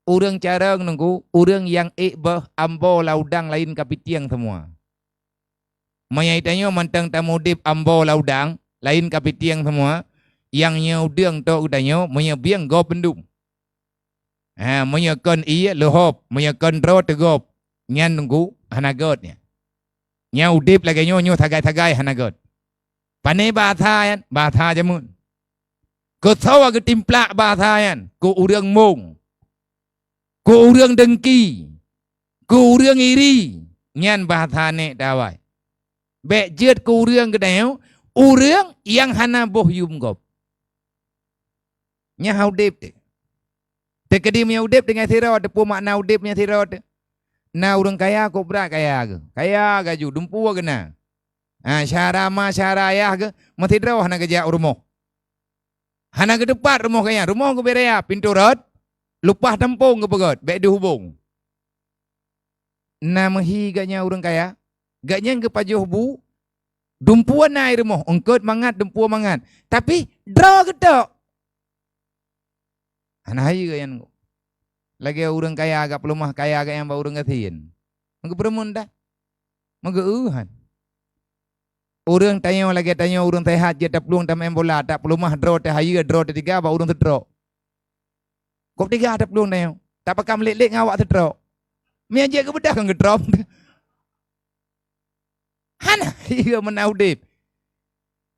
Orang carang nunggu, orang yang ikbah ambo laudang lain kapitiang semua. Mayaitannya mantang tamudip ambo laudang lain kapitiang semua. Yang nyaudang to udanyo menyebiang go pendum. Menyekan iya lehop, menyekan ro tegop. Nyan nunggu hanagodnya. Nyaudip lagi nyo tagai-tagai hanagot. Pane batayan, bata jamun. Ko tawa ke timplak batayan, ko urang mong. Ko urang dengki. Ko urang iri. Nyan batane dawai. Bek jet ko urang kedayau, urang yang hana boh yum gop. Nya haudip te. Te kedim nya udip dengan sirot, te pu makna udipnya sirot. Na urang kaya ko berak kaya ke. Kaya gaju dumpu kena. Syarama syarayah ke mati draw hana kerja rumoh. Hana ke depan rumoh kaya, rumoh ke berea pintu rot. Lupah tempung ke pegot, baik dihubung. Na mehi gaknya urang kaya. Gaknya ke pajuh bu. Dumpuan na rumoh, ongkot mangat dumpuan mangat. Tapi draw ke tok. Hana hayu gayan ko. Lagi urang kaya agak pelumah kaya agak yang ba urang gatiin. Maka bermun dah. Maka uhan. Urang tanya lagi tanya urang tehat je tak peluang tam bola tak pelumah draw te hayu draw te tiga ba urang terdraw. Kop tiga tak peluang tanya. Tak pakam lek-lek ngawak terdraw. Mi aje ke bedah kan gedraw. Hana hayu menaudip.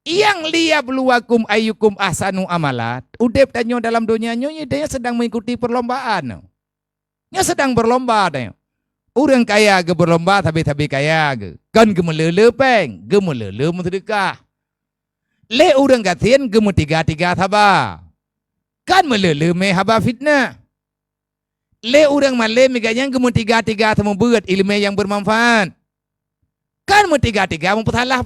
Yang liya beluakum ayyukum ahsanu amalat. Udip tanya dalam dunia nyonya dia sedang mengikuti perlombaan. Nya sedang berlomba tanya. Orang kaya ke berlomba tapi kaya ke. Kan gemelele peng, gemelele sedekah. Le orang gatin gemu tiga thaba. Kan melele me haba fitnah. Le orang male meganya gemu tiga temu buat ilmu yang bermanfaat. Kan mu tiga mempetalah.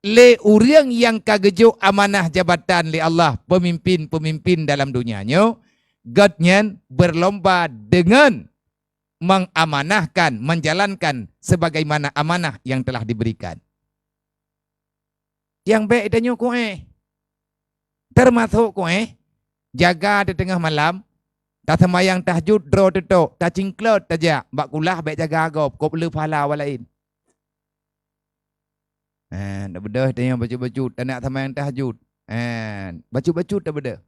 Le orang yang kagejo amanah jabatan li Allah pemimpin dalam dunianya gadnya berlomba dengan mengamanahkan, menjalankan sebagaimana amanah yang telah diberikan. Yang baik danyo koe termasuk koe jaga di tengah malam tak semayang tahajud draw tetok tak cingklot tajak bak kulah baik jaga agop kop le pahala walain. Tak bedah dia yang baju-baju tak nak semayang tahajud. Baju-baju tak bedah.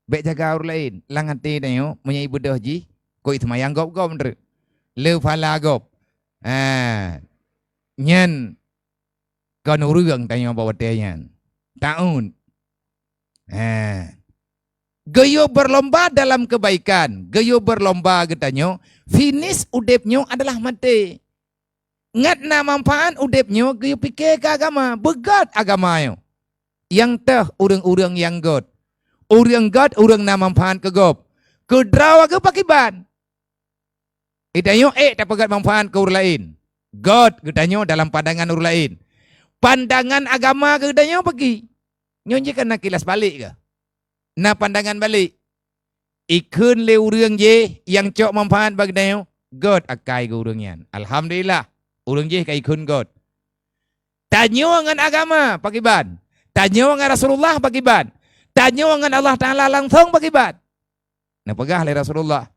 Baik jaga orang lain. Lang hati dia menyai bedah ji. Kau itu semayang gop-gop bener. Le pahala gop. Nyan kau nurung tanya bawa dia nyan. Taun. Gayo berlomba dalam kebaikan. Gayo berlomba katanya. Finish udepnya adalah mati. Ngat na manfaat udepnya gayo pikir ke agama. Begat agama yo. Yang teh urang-urang yang god. Urang god, urang na manfaat ke gop. Kedrawa ke pakiban. Itanyo tak pegat manfaat ke urang lain. God ketanyo dalam pandangan urang lain. Pandangan agama ke ketanyo pergi. Nyonje kan nak kilas balik ke? Na pandangan balik. Ikun le urang je yang cok manfaat bagi ketanyo. God akai ke urang yan. Alhamdulillah. Urang je kai ikun God. Tanyo ngan agama pakiban. Tanyo ngan Rasulullah pakiban. Tanyo ngan Allah Ta'ala langsung pakiban. Nah pegah le Rasulullah.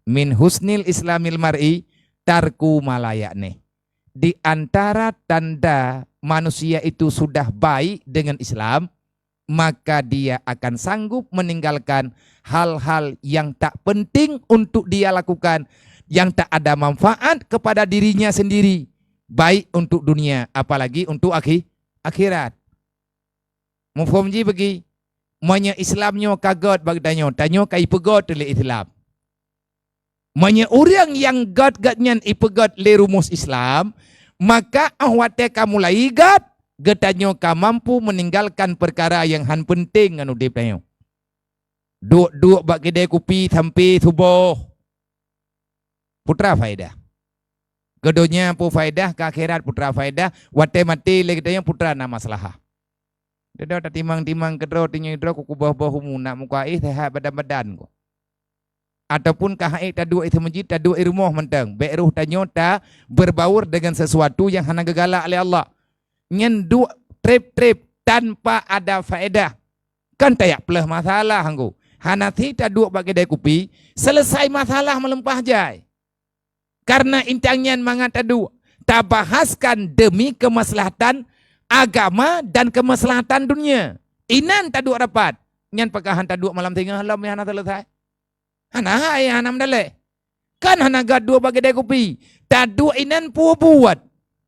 Min husnil islamil mar'i tarku malayakne. Di antara tanda manusia itu sudah baik dengan Islam, maka dia akan sanggup meninggalkan hal-hal yang tak penting untuk dia lakukan, yang tak ada manfaat kepada dirinya sendiri, baik untuk dunia apalagi untuk akhirat. Mufhum ji bagi manya Islamnya kagot bagi tanyo kai pegot le Islam. Manya orang yang gat-gatnya ipegot le rumus Islam, maka ahwate kamu lai gat getanyo ka mampu meninggalkan perkara yang han penting anu udip tanyo. Duk bak kedai kopi sampai subuh. Putra faedah. Keduanya pu faedah ke akhirat putra faedah, wate mati le getanyo putra na masalah. Dia tak timang-timang kedro tinyo idro ku kubah-bah nak muka sehat badan-badan ko. Ataupun kahai tadu itu masjid tadu rumah mentang beruh tanyo ta berbaur dengan sesuatu yang hana gegalak oleh Allah. Nyendu trip tanpa ada faedah. Kan tayak pelah masalah hanggu. Hanathi tak duduk bagi kedai kopi, selesai masalah melempah jai. Karena intangnya mangat tadu tak bahaskan demi kemaslahatan agama dan kemaslahatan dunia. Inan tadu rapat. Nyan pakahan tadu malam tengah lam hana selesai. Hana hai hana mendale. Kan hana gad dua bagi kedai kopi. Tadu inan buat.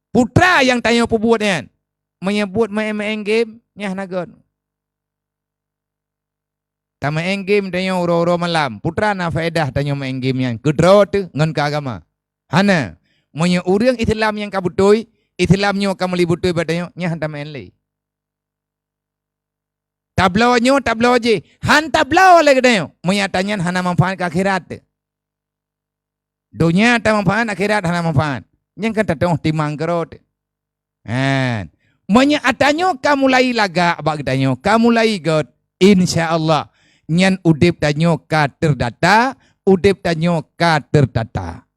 Putra yang tanya buat yan. Menyebut main game nya hana gad. Tak main game tanya uro-uro malam. Putra na faedah tanya main game yang kedro tu ngan ke agama. Hana, monya urang Islam yang kabutoi, Islamnya kamu libutoi badanya, nya hantam enle. Tablau je, han tablau lagi dayo, monya tanya hana manfaat ke akhirat. Dunia tak manfaat, akhirat hana manfaat. Yang kan tatong timang kerot. Monya atanyo kamu lai laga abak danyo, kamu lai god, insyaallah. Nyan udip danyo ka terdata, udip danyo ka terdata.